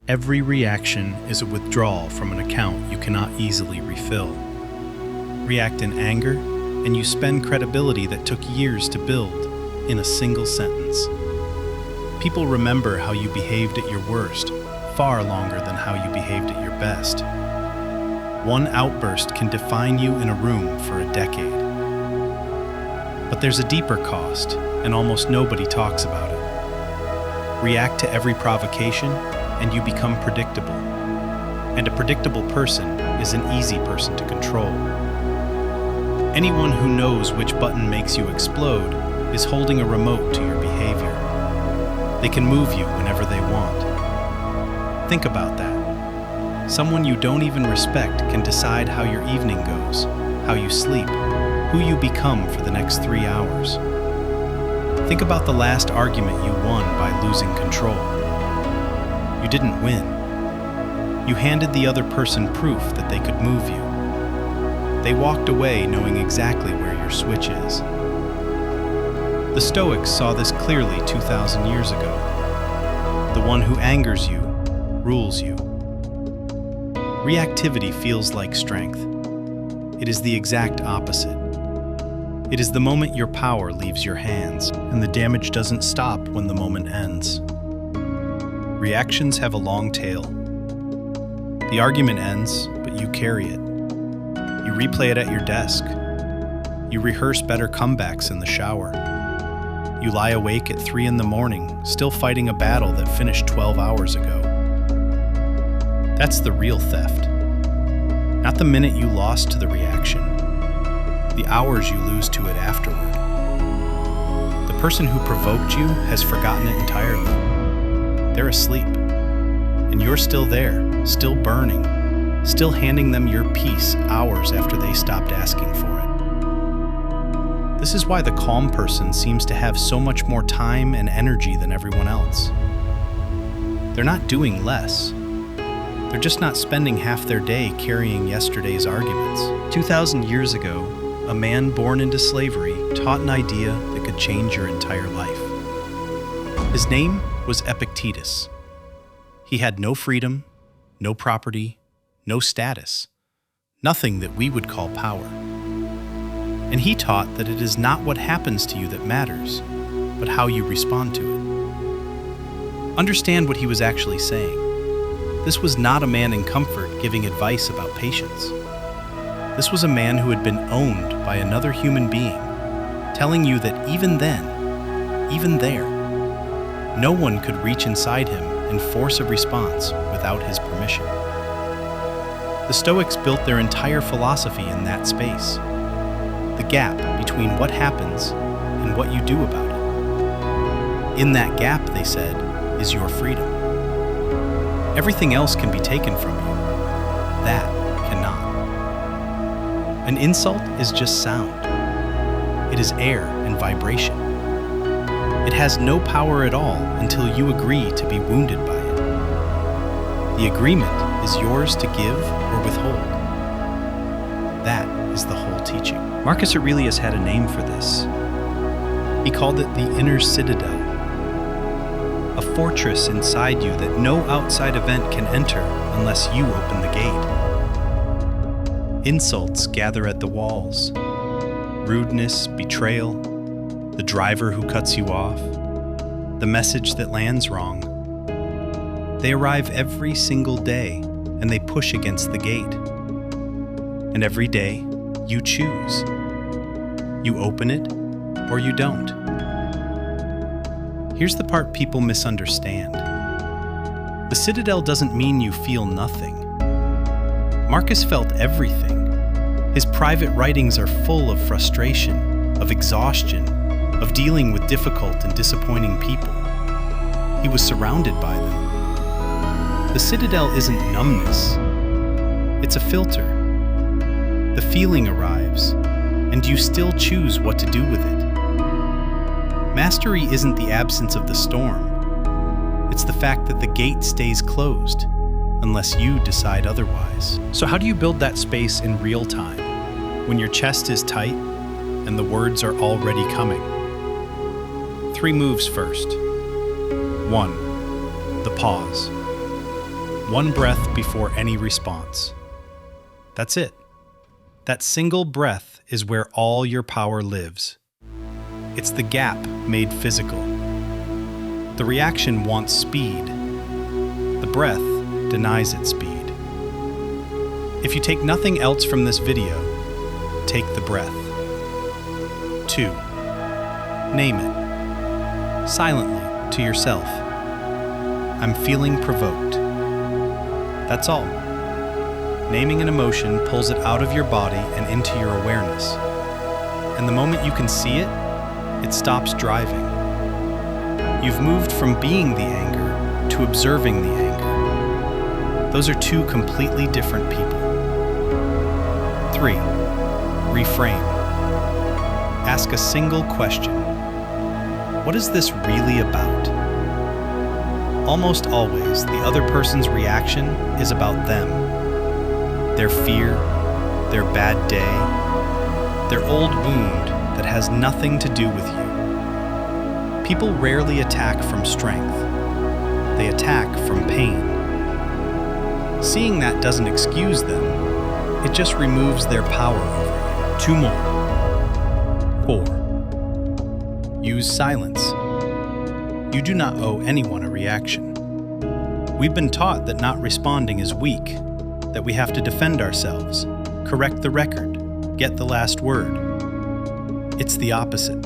Every reaction is a withdrawal from an account you cannot easily refill. React in anger, and you spend credibility that took years to build in a single sentence. People remember how you behaved at your worst far longer than how you behaved at your best. One outburst can define you in a room for a decade. But there's a deeper cost, and almost nobody talks about it. React to every provocation, and you become predictable. And a predictable person is an easy person to control. Anyone who knows which button makes you explode is holding a remote to your behavior. They can move you whenever they want. Think about that. Someone you don't even respect can decide how your evening goes, how you sleep, who you become for the next 3 hours. Think about the last argument you won by losing control. You didn't win. You handed the other person proof that they could move you. They walked away knowing exactly where your switch is. The Stoics saw this clearly 2,000 years ago. The one who angers you rules you. Reactivity feels like strength. It is the exact opposite. It is the moment your power leaves your hands, and the damage doesn't stop when the moment ends. Reactions have a long tail. The argument ends, but you carry it. You replay it at your desk. You rehearse better comebacks in the shower. You lie awake at 3 a.m, still fighting a battle that finished 12 hours ago. That's the real theft. Not the minute you lost to the reaction, the hours you lose to it afterward. The person who provoked you has forgotten it entirely. They're asleep, and you're still there, still burning, still handing them your peace hours after they stopped asking for it. This is why the calm person seems to have so much more time and energy than everyone else. They're not doing less. They're just not spending half their day carrying yesterday's arguments. 2,000 years ago, a man born into slavery taught an idea that could change your entire life. His name was Epictetus. He had no freedom, no property, no status, nothing that we would call power. And he taught that it is not what happens to you that matters, but how you respond to it. Understand what he was actually saying. This was not a man in comfort giving advice about patience. This was a man who had been owned by another human being, telling you that even then, even there, no one could reach inside him and force a response without his permission. The Stoics built their entire philosophy in that space. The gap between what happens and what you do about it. In that gap, they said, is your freedom. Everything else can be taken from you. That cannot. An insult is just sound. It is air and vibration. It has no power at all until you agree to be wounded by it. The agreement is yours to give or withhold. That is the whole teaching. Marcus Aurelius had a name for this. He called it the Inner Citadel, a fortress inside you that no outside event can enter unless you open the gate. Insults gather at the walls. Rudeness, betrayal, the driver who cuts you off, the message that lands wrong. They arrive every single day, and they push against the gate. And every day, you choose. You open it, or you don't. Here's the part people misunderstand. The Citadel doesn't mean you feel nothing. Marcus felt everything. His private writings are full of frustration, of exhaustion, of dealing with difficult and disappointing people. He was surrounded by them. The Citadel isn't numbness. It's a filter. The feeling arrives, and you still choose what to do with it. Mastery isn't the absence of the storm. It's the fact that the gate stays closed, unless you decide otherwise. So how do you build that space in real time, when your chest is tight and the words are already coming? 3 moves first. 1. The pause. One breath before any response. That's it. That single breath is where all your power lives. It's the gap made physical. The reaction wants speed. The breath denies it speed. If you take nothing else from this video, take the breath. 2. Name it. Silently to yourself. I'm feeling provoked. That's all. Naming an emotion pulls it out of your body and into your awareness. And the moment you can see it, it stops driving. You've moved from being the anger to observing the anger. Those are two completely different people. 3. Reframe. Ask a single question. What is this really about? Almost always, the other person's reaction is about them. Their fear, their bad day, their old wound that has nothing to do with you. People rarely attack from strength. They attack from pain. Seeing that doesn't excuse them. It just removes their power over you. 2 more. 4. Use silence. You do not owe anyone a reaction. We've been taught that not responding is weak, that we have to defend ourselves, correct the record, get the last word. It's the opposite.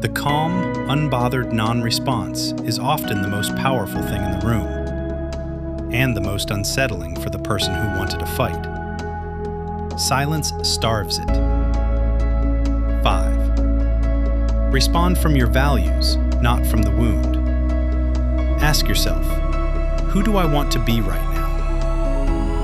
The calm, unbothered non-response is often the most powerful thing in the room, and the most unsettling for the person who wanted to fight. Silence starves it. 5. Respond from your values, not from the wound. Ask yourself, who do I want to be right now?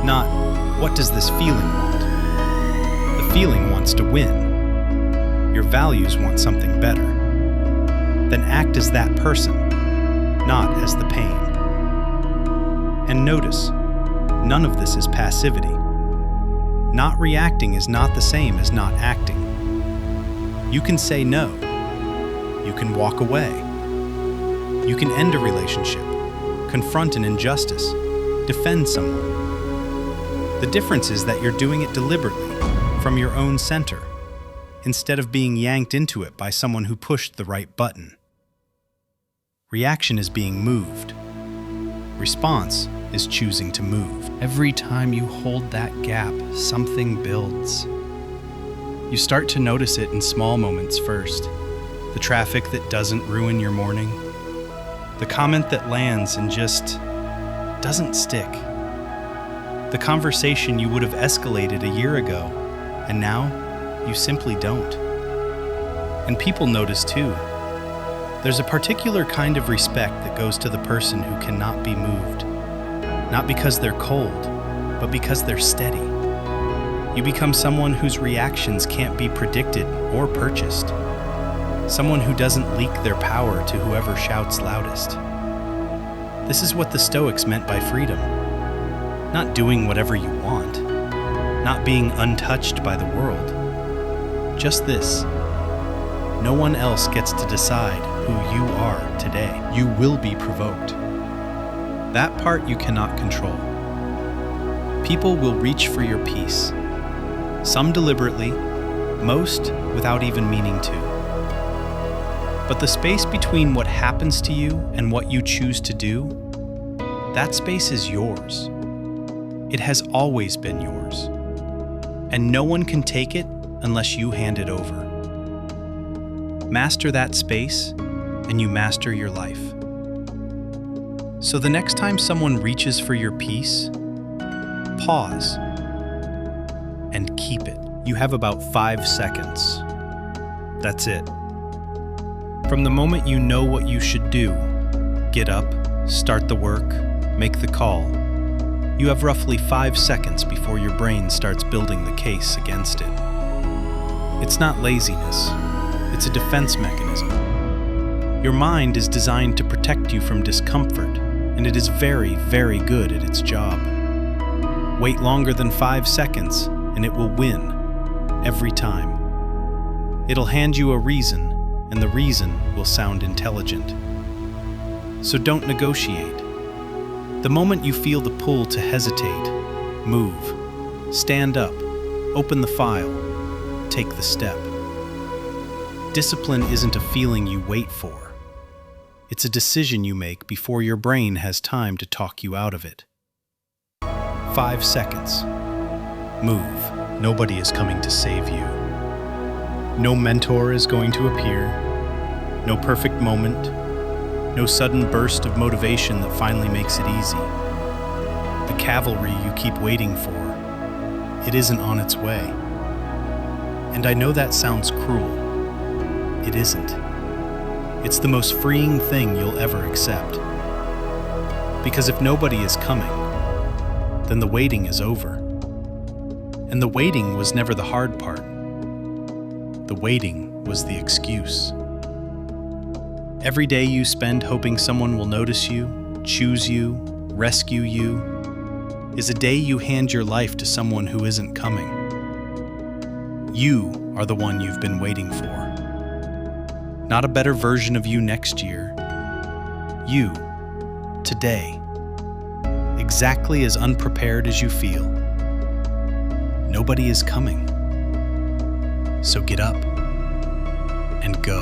Not, what does this feeling want? The feeling wants to win. Your values want something better. Then act as that person, not as the pain. And notice, none of this is passivity. Not reacting is not the same as not acting. You can say no. You can walk away. You can end a relationship, confront an injustice, defend someone. The difference is that you're doing it deliberately, from your own center, instead of being yanked into it by someone who pushed the right button. Reaction is being moved. Response is choosing to move. Every time you hold that gap, something builds. You start to notice it in small moments first. The traffic that doesn't ruin your morning. The comment that lands and just doesn't stick. The conversation you would have escalated a year ago, and now you simply don't. And people notice too. There's a particular kind of respect that goes to the person who cannot be moved. Not because they're cold, but because they're steady. You become someone whose reactions can't be predicted or purchased. Someone who doesn't leak their power to whoever shouts loudest. This is what the Stoics meant by freedom. Not doing whatever you want. Not being untouched by the world. Just this. No one else gets to decide who you are today. You will be provoked. That part you cannot control. People will reach for your peace. Some deliberately, most without even meaning to. But the space between what happens to you and what you choose to do, that space is yours. It has always been yours. And no one can take it unless you hand it over. Master that space, and you master your life. So the next time someone reaches for your peace, pause and keep it. You have about 5 seconds. That's it. From the moment you know what you should do, get up, start the work, make the call, you have roughly 5 seconds before your brain starts building the case against it. It's not laziness, it's a defense mechanism. Your mind is designed to protect you from discomfort, and it is very, very good at its job. Wait longer than 5 seconds, and it will win, every time. It'll hand you a reason, and the reason will sound intelligent. So don't negotiate. The moment you feel the pull to hesitate, move, stand up, open the file, take the step. Discipline isn't a feeling you wait for. It's a decision you make before your brain has time to talk you out of it. 5 seconds. Move. Nobody is coming to save you. No mentor is going to appear. No perfect moment. No sudden burst of motivation that finally makes it easy. The cavalry you keep waiting for, it isn't on its way. And I know that sounds cruel. It isn't. It's the most freeing thing you'll ever accept. Because if nobody is coming, then the waiting is over. And the waiting was never the hard part. The waiting was the excuse. Every day you spend hoping someone will notice you, choose you, rescue you, is a day you hand your life to someone who isn't coming. You are the one you've been waiting for. Not a better version of you next year. You, today, exactly as unprepared as you feel. Nobody is coming. So get up and go.